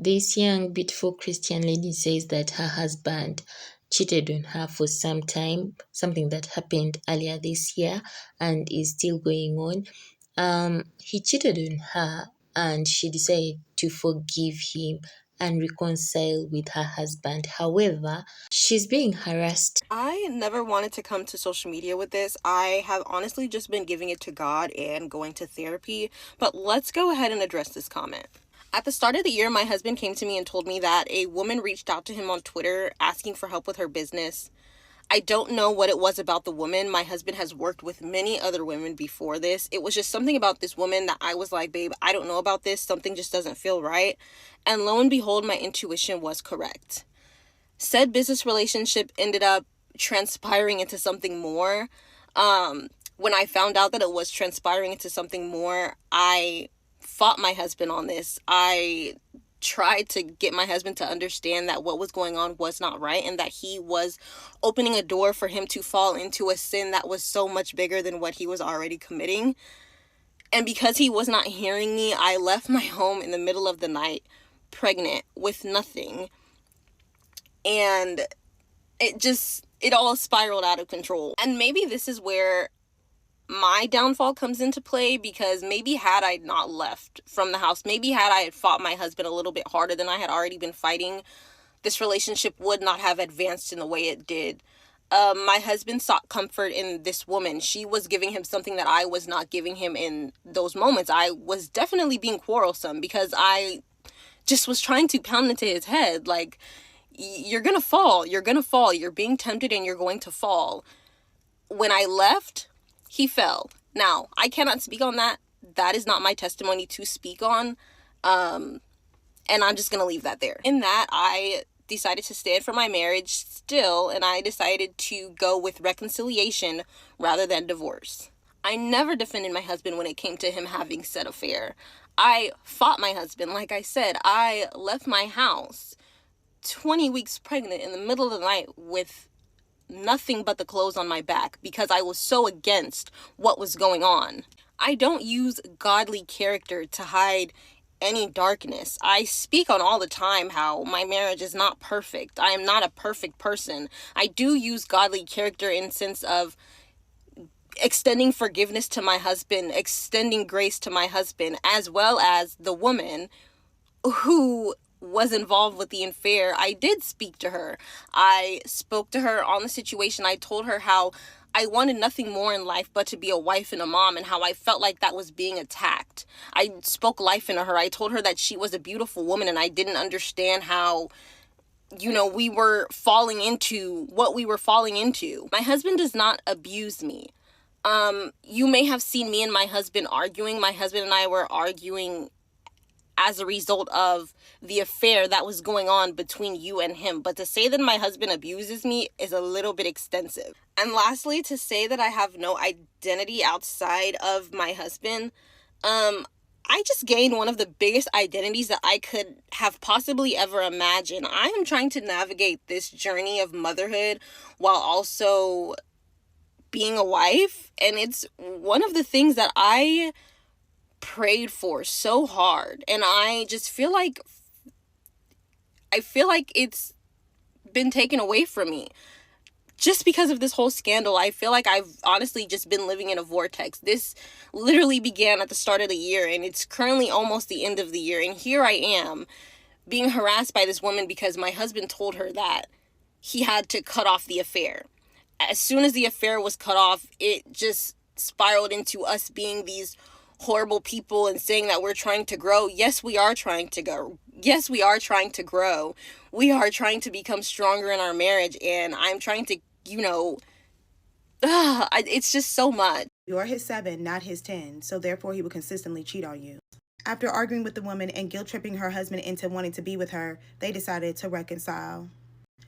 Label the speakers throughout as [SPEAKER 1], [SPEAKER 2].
[SPEAKER 1] This young, beautiful Christian lady says that her husband cheated on her for some time, something that happened earlier this year and is still going on. He cheated on her and she decided to forgive him and reconcile with her husband. However, she's being harassed.
[SPEAKER 2] I never wanted to come to social media with this. I have honestly just been giving it to God and going to therapy. But let's go ahead and address this comment. At the start of the year, my husband came to me and told me that a woman reached out to him on Twitter asking for help with her business. I don't know what it was about the woman. My husband has worked with many other women before this. It was just something about this woman that I was like, babe, I don't know about this. Something just doesn't feel right. And lo and behold, my intuition was correct. Said business relationship ended up transpiring into something more. When I found out that it was transpiring into something more, I fought my husband on this. I tried to get my husband to understand that what was going on was not right and that he was opening a door for him to fall into a sin that was so much bigger than what he was already committing. And because he was not hearing me, I left my home in the middle of the night, pregnant, with nothing. And it all spiraled out of control. And maybe this is where my downfall comes into play, because maybe had I not left from the house, maybe had I fought my husband a little bit harder than I had already been fighting, this relationship would not have advanced in the way it did. My husband sought comfort in this woman. She was giving him something that I was not giving him in those moments. I was definitely being quarrelsome because I just was trying to pound into his head, like, you're gonna fall, you're being tempted and you're going to fall. When I left, he fell. Now, I cannot speak on that. That is not my testimony to speak on. And I'm just going to leave that there. In that, I decided to stand for my marriage still, and I decided to go with reconciliation rather than divorce. I never defended my husband when it came to him having said affair. I fought my husband. Like I said, I left my house 20 weeks pregnant in the middle of the night with nothing but the clothes on my back because I was so against what was going on. I don't use godly character to hide any darkness. I speak on all the time how my marriage is not perfect. I am not a perfect person. I do use godly character in sense of extending forgiveness to my husband, extending grace to my husband, as well as the woman who was involved with the affair. I did speak to her. I spoke to her on the situation. I told her how I wanted nothing more in life but to be a wife and a mom, and how I felt like that was being attacked. I spoke life into her. I told her that she was a beautiful woman, and I didn't understand how, we were falling into what we were falling into. My husband does not abuse me. You may have seen me and my husband arguing. My husband and I were arguing as a result of the affair that was going on between you and him. But to say that my husband abuses me is a little bit extensive. And lastly, to say that I have no identity outside of my husband, I just gained one of the biggest identities that I could have possibly ever imagined. I am trying to navigate this journey of motherhood while also being a wife. And it's one of the things that I prayed for so hard, and I just feel like it's been taken away from me just because of this whole scandal. I feel like I've honestly just been living in a vortex. This literally began at the start of the year, and it's currently almost the end of the year, and here I am being harassed by this woman because my husband told her that he had to cut off the affair. As soon as the affair was cut off, it just spiraled into us being these horrible people and saying that we're trying to grow. Yes, we are trying to grow. Yes, we are trying to grow. We are trying to become stronger in our marriage, and I'm trying to, it's just so much.
[SPEAKER 3] You're his 7, not his 10, so therefore he will consistently cheat on you. After arguing with the woman and guilt-tripping her husband into wanting to be with her, they decided to reconcile.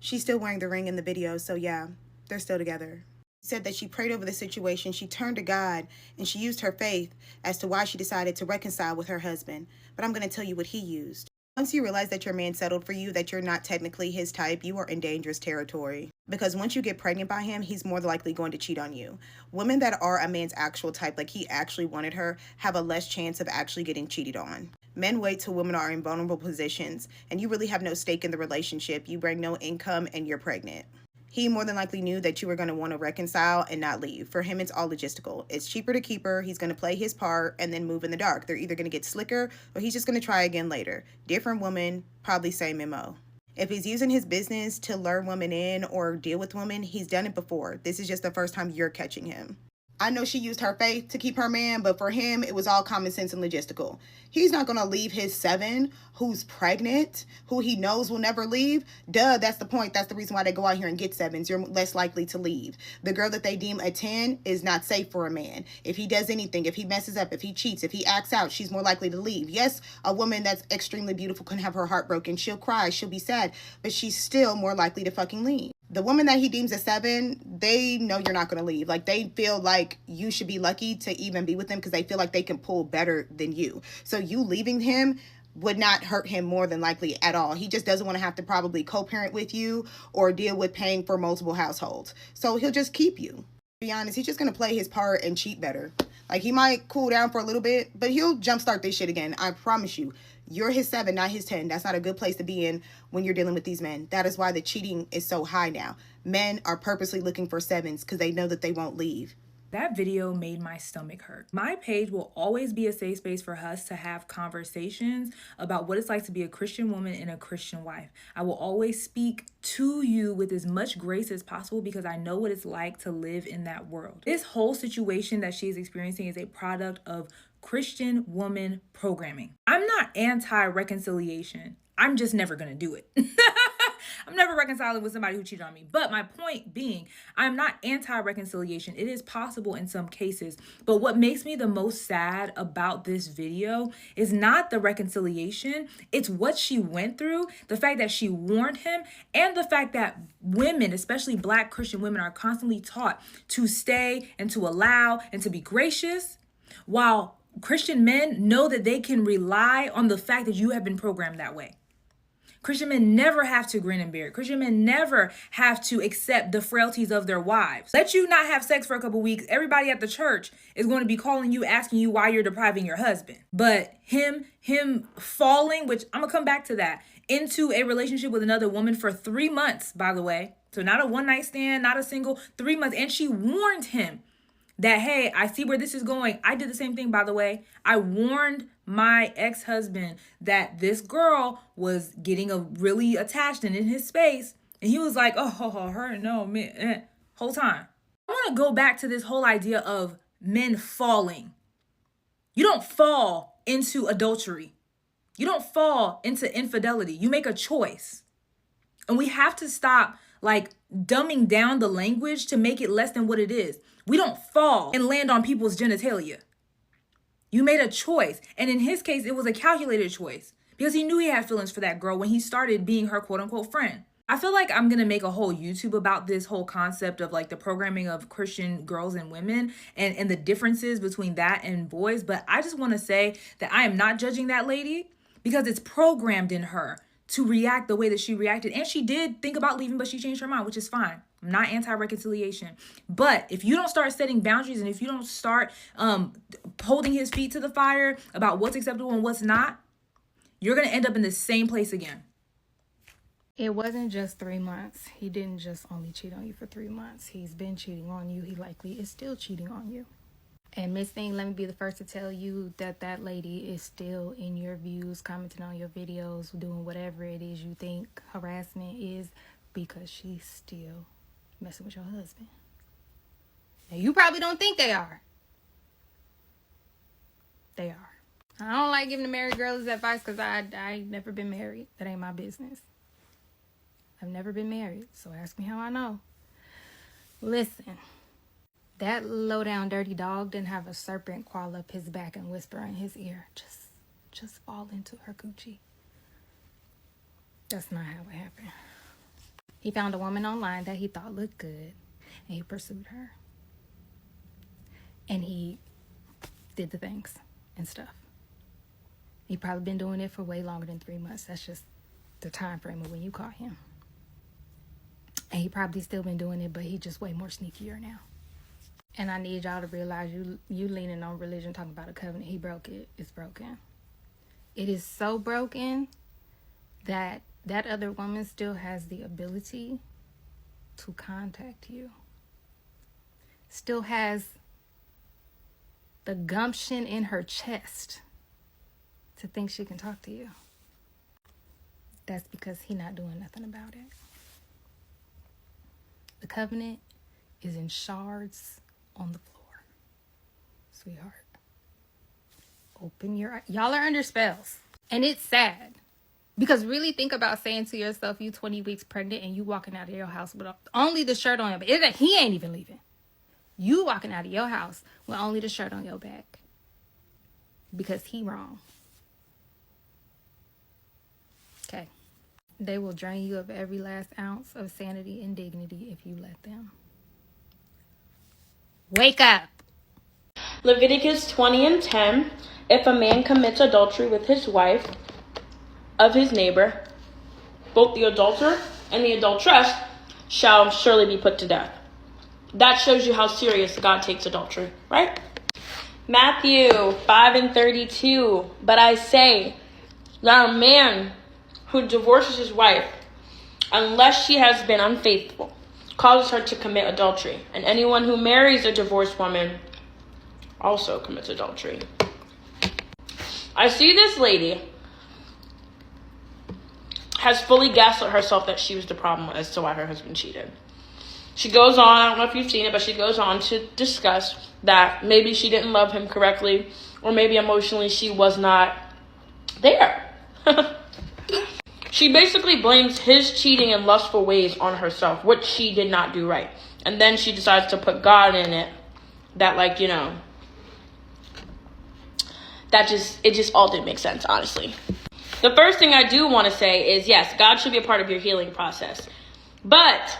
[SPEAKER 3] She's still wearing the ring in the video, so yeah, they're still together. Said that she prayed over the situation, she turned to God, and she used her faith as to why she decided to reconcile with her husband. But I'm going to tell you what he used. Once you realize that your man settled for you, that you're not technically his type, you are in dangerous territory. Because once you get pregnant by him, he's more likely going to cheat on you. Women that are a man's actual type, like he actually wanted her, have a less chance of actually getting cheated on. Men wait till women are in vulnerable positions, and you really have no stake in the relationship. You bring no income, and you're pregnant. He more than likely knew that you were going to want to reconcile and not leave. For him, it's all logistical. It's cheaper to keep her. He's going to play his part and then move in the dark. They're either going to get slicker or he's just going to try again later. Different woman, probably same MO. If he's using his business to lure women in or deal with women, he's done it before. This is just the first time you're catching him. I know she used her faith to keep her man, but for him, it was all common sense and logistical. He's not going to leave his 7 who's pregnant, who he knows will never leave. Duh, that's the point. That's the reason why they go out here and get 7s. You're less likely to leave. The girl that they deem a 10 is not safe for a man. If he does anything, if he messes up, if he cheats, if he acts out, she's more likely to leave. Yes, a woman that's extremely beautiful can have her heart broken. She'll cry, she'll be sad, but she's still more likely to fucking leave. The woman that he deems a 7, they know you're not going to leave. Like, they feel like you should be lucky to even be with them because they feel like they can pull better than you. So you leaving him would not hurt him more than likely at all. He just doesn't want to have to probably co-parent with you or deal with paying for multiple households. So he'll just keep you. To be honest, he's just going to play his part and cheat better. Like, he might cool down for a little bit, but he'll jumpstart this shit again. I promise you. You're his 7, not his 10. That's not a good place to be in when you're dealing with these men. That is why the cheating is so high now. Men are purposely looking for 7s because they know that they won't leave.
[SPEAKER 4] That video made my stomach hurt. My page will always be a safe space for us to have conversations about what it's like to be a Christian woman and a Christian wife. I will always speak to you with as much grace as possible because I know what it's like to live in that world. This whole situation that she is experiencing is a product of Christian woman programming. I'm not anti-reconciliation. I'm just never gonna do it. I'm never reconciling with somebody who cheated on me. But my point being, I'm not anti-reconciliation. It is possible in some cases. But what makes me the most sad about this video is not the reconciliation. It's what she went through, the fact that she warned him, and the fact that women, especially Black Christian women, are constantly taught to stay and to allow and to be gracious, while Christian men know that they can rely on the fact that you have been programmed that way. Christian men never have to grin and bear it. Christian men never have to accept the frailties of their wives. Let you not have sex for a couple weeks. Everybody at the church is going to be calling you, asking you why you're depriving your husband. But him falling, which I'm gonna come back to that, into a relationship with another woman for 3 months, by the way. So not a one night stand, not a single, 3 months. And she warned him that, hey, I see where this is going. I did the same thing, by the way. I warned my ex-husband that this girl was getting really attached and in his space. And he was like, oh, her, no, man, whole time. I want to go back to this whole idea of men falling. You don't fall into adultery. You don't fall into infidelity. You make a choice. And we have to stop dumbing down the language to make it less than what it is. We don't fall and land on people's genitalia. You made a choice. And in his case, it was a calculated choice because he knew he had feelings for that girl when he started being her quote unquote friend. I feel like I'm going to make a whole YouTube about this whole concept of the programming of Christian girls and women and the differences between that and boys. But I just want to say that I am not judging that lady because it's programmed in her to react the way that she reacted. And she did think about leaving, but she changed her mind, which is fine. I'm not anti-reconciliation. But if you don't start setting boundaries and if you don't start holding his feet to the fire about what's acceptable and what's not, you're going to end up in the same place again.
[SPEAKER 5] It wasn't just 3 months. He didn't just only cheat on you for 3 months. He's been cheating on you. He likely is still cheating on you. And Miss Thing, let me be the first to tell you that that lady is still in your views, commenting on your videos, doing whatever it is you think harassment is, because she's still messing with your husband. Now, you probably don't think they are. They are. I don't like giving the married girls advice because I never been married. That ain't my business. I've never been married, so ask me how I know. Listen. That low-down dirty dog didn't have a serpent crawl up his back and whisper in his ear, just fall into her coochie. That's not how it happened. He found a woman online that he thought looked good, and he pursued her. And he did the things and stuff. He probably been doing it for way longer than 3 months. That's just the time frame of when you caught him. And he probably still been doing it, but he just way more sneakier now. And I need y'all to realize you leaning on religion, talking about a covenant. He broke it. It's broken. It is so broken that that other woman still has the ability to contact you. Still has the gumption in her chest to think she can talk to you. That's because he not doing nothing about it. The covenant is in shards on the floor. Sweetheart, open your eyes. Y'all are under spells. And it's sad. Because really think about saying to yourself, you 20 weeks pregnant and you walking out of your house with only the shirt on your back. He ain't even leaving. You walking out of your house with only the shirt on your back. Because he wrong. Okay. They will drain you of every last ounce of sanity and dignity if you let them. Wake up.
[SPEAKER 6] Leviticus 20:10, if a man commits adultery with his wife of his neighbor, both the adulterer and the adulteress shall surely be put to death. That shows you how serious God takes adultery, right? Matthew 5:32, but I say that a man who divorces his wife, unless she has been unfaithful, causes her to commit adultery. And anyone who marries a divorced woman also commits adultery. I see this lady has fully gaslit herself that she was the problem as to why her husband cheated. She goes on, I don't know if you've seen it, but she goes on to discuss that maybe she didn't love him correctly, or maybe emotionally she was not there. She basically blames his cheating and lustful ways on herself, which she did not do right. And then she decides to put God in it. That, like, you know, it just all didn't make sense, honestly. The first thing I do want to say is, yes, God should be a part of your healing process. But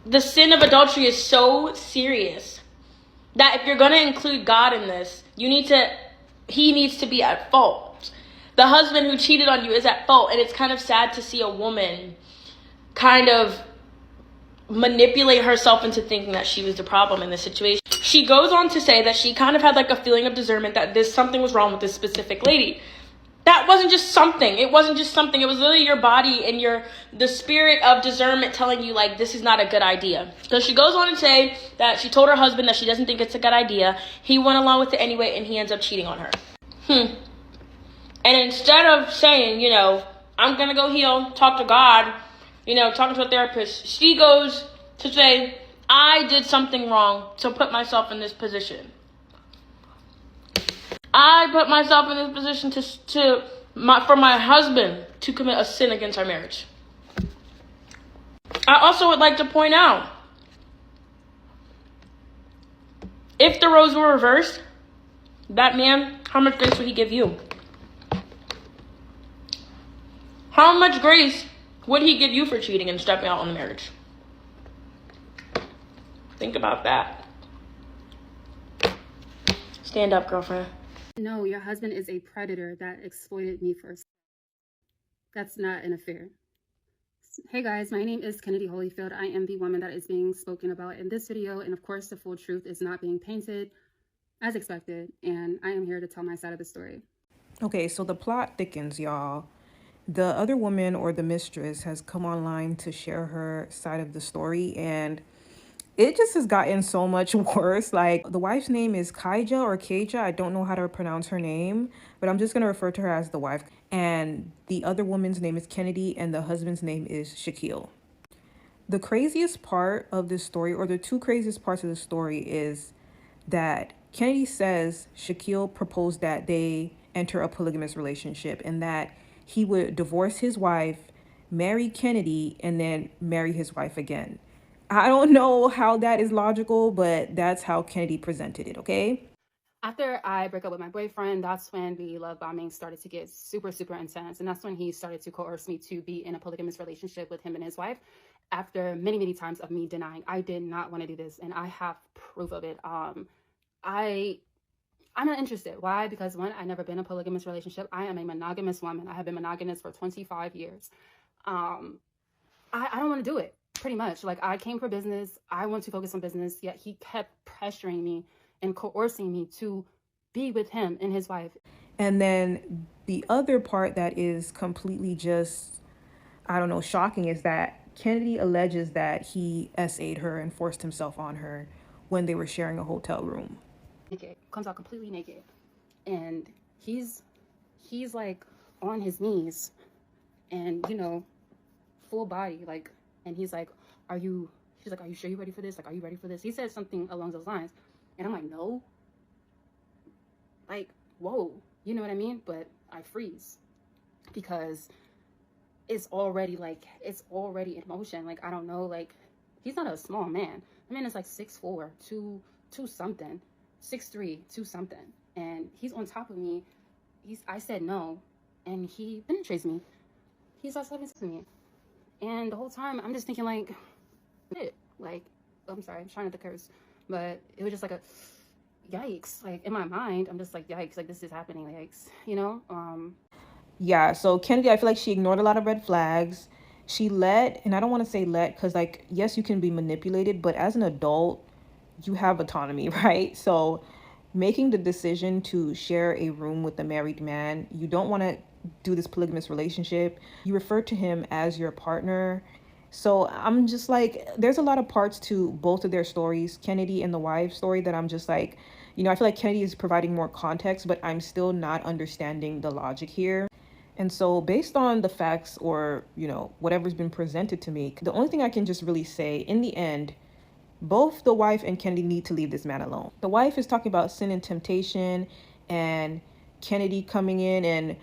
[SPEAKER 6] the sin of adultery is so serious that if you're going to include God in this, he needs to be at fault. The husband who cheated on you is at fault, and it's kind of sad to see a woman kind of manipulate herself into thinking that she was the problem in this situation. She goes on to say that she kind of had like a feeling of discernment that something was wrong with this specific lady. That wasn't just something. It wasn't just something. It was literally your body and the spirit of discernment telling you, like, this is not a good idea. So she goes on to say that she told her husband that she doesn't think it's a good idea. He went along with it anyway, and he ends up cheating on her. And instead of saying, you know, I'm going to go heal, talk to God, you know, talking to a therapist, she goes to say, I did something wrong to put myself in this position. I put myself in this position for my husband to commit a sin against our marriage. I also would like to point out, if the roles were reversed, that man, how much grace would he give you? How much grace would he give you for cheating and stepping out on the marriage? Think about that. Stand up, girlfriend.
[SPEAKER 7] No, your husband is a predator that exploited me first. That's not an affair. Hey guys, my name is Kennedy Holyfield. I am the woman that is being spoken about in this video, and of course the full truth is not being painted as expected, and I am here to tell my side of the story.
[SPEAKER 8] Okay, so the plot thickens, y'all. The other woman, or the mistress, has come online to share her side of the story, and it just has gotten so much worse. Like, the wife's name is Kaija or Kaija. I don't know how to pronounce her name, but I'm just going to refer to her as the wife. And the other woman's name is Kennedy, and the husband's name is Shaquille. The craziest part of this story, or the two craziest parts of the story, is that Kennedy says Shaquille proposed that they enter a polygamous relationship, and that he would divorce his wife, marry Kennedy, and then marry his wife again. I don't know how that is logical, but that's how Kennedy presented it, okay?
[SPEAKER 7] After I broke up with my boyfriend, that's when the love bombing started to get super, super intense. And that's when he started to coerce me to be in a polygamous relationship with him and his wife. After many, many times of me denying, I did not want to do this. And I have proof of it. I'm not interested. Why? Because one, I've never been in a polygamous relationship. I am a monogamous woman. I have been monogamous for 25 years. Um, I don't want to do it, pretty much. Like, I came for business. I want to focus on business, yet he kept pressuring me and coercing me to be with him and his wife.
[SPEAKER 8] And then the other part that is completely just, I don't know, shocking is that Kennedy alleges that he SA'd her and forced himself on her when they were sharing a hotel room.
[SPEAKER 7] Naked, comes out completely naked. And he's like on his knees and, full body, like, and he's like, she's like, are you sure you're ready for this? Like, are you ready for this? He said something along those lines. And I'm like, no. Like, whoa, you know what I mean? But I freeze because it's already in motion. Like, I don't know, like, he's not a small man. The man is like 6'4", 2 something, 6'3", 2 something. And he's on top of me. I said no, and he penetrates me. He starts having sex with me. And the whole time I'm just thinking like, I'm sorry, I'm trying not to curse, but it was just like a yikes. Like, in my mind, I'm just like, yikes, like, this is happening, yikes,
[SPEAKER 8] Yeah, so Kennedy, I feel like she ignored a lot of red flags. She let, and I don't want to say let, because, like, yes, you can be manipulated, but as an adult, you have autonomy, right? So making the decision to share a room with a married man, you don't want to do this polygamous relationship. You refer to him as your partner. So I'm just like, there's a lot of parts to both of their stories, Kennedy and the wife story, that I'm just like, I feel like Kennedy is providing more context, but I'm still not understanding the logic here. And so, based on the facts or, whatever's been presented to me, the only thing I can just really say in the end, both the wife and Kennedy need to leave this man alone. The wife is talking about sin and temptation, and Kennedy coming in and,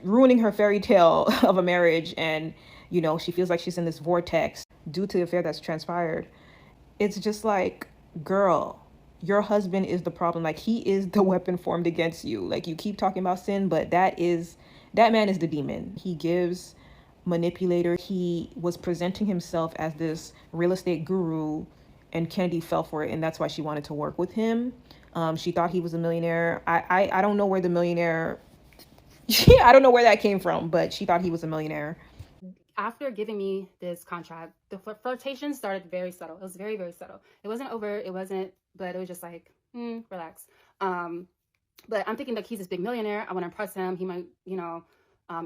[SPEAKER 8] ruining her fairy tale of a marriage. And, she feels like she's in this vortex due to the affair that's transpired. It's just like, girl, your husband is the problem. Like, he is the weapon formed against you. Like, you keep talking about sin, but that man is the demon. He gives manipulator. He was presenting himself as this real estate guru, and Kennedy fell for it, and that's why she wanted to work with him. She thought he was a millionaire. I don't know where the millionaire I don't know where that came from, but she thought he was a millionaire.
[SPEAKER 7] After giving me this contract, the flirtation started very subtle. It was very, very subtle. It wasn't over. It wasn't, but it was just like, relax. But I'm thinking, like, he's this big millionaire. I want to impress him. He might,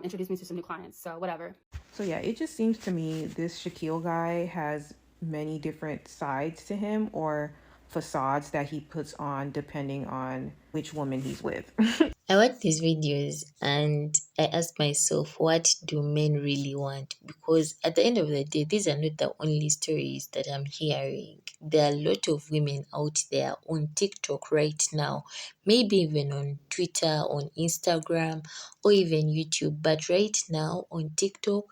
[SPEAKER 7] introduce me to some new clients. So whatever.
[SPEAKER 8] So yeah, it just seems to me this Shaquille guy has many different sides to him, or facades that he puts on depending on which woman he's with.
[SPEAKER 1] I watch these videos and I ask myself, what do men really want? Because at the end of the day, these are not the only stories that I'm hearing. There are a lot of women out there on TikTok right now, maybe even on Twitter, on Instagram, or even YouTube. But right now on TikTok,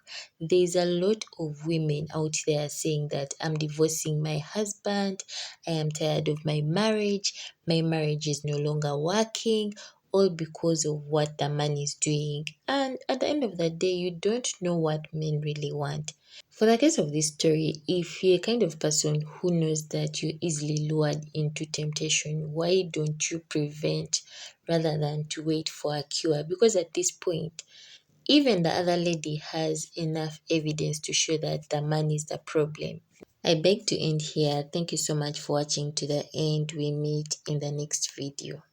[SPEAKER 1] there's a lot of women out there saying that I'm divorcing my husband, I am tired of my marriage is no longer working, all because of what the man is doing. And at the end of the day, you don't know what men really want. For the case of this story, if you're a kind of person who knows that you're easily lured into temptation, why don't you prevent rather than to wait for a cure? Because at this point, even the other lady has enough evidence to show that the man is the problem. I beg to end here. Thank you so much for watching to the end. We meet in the next video.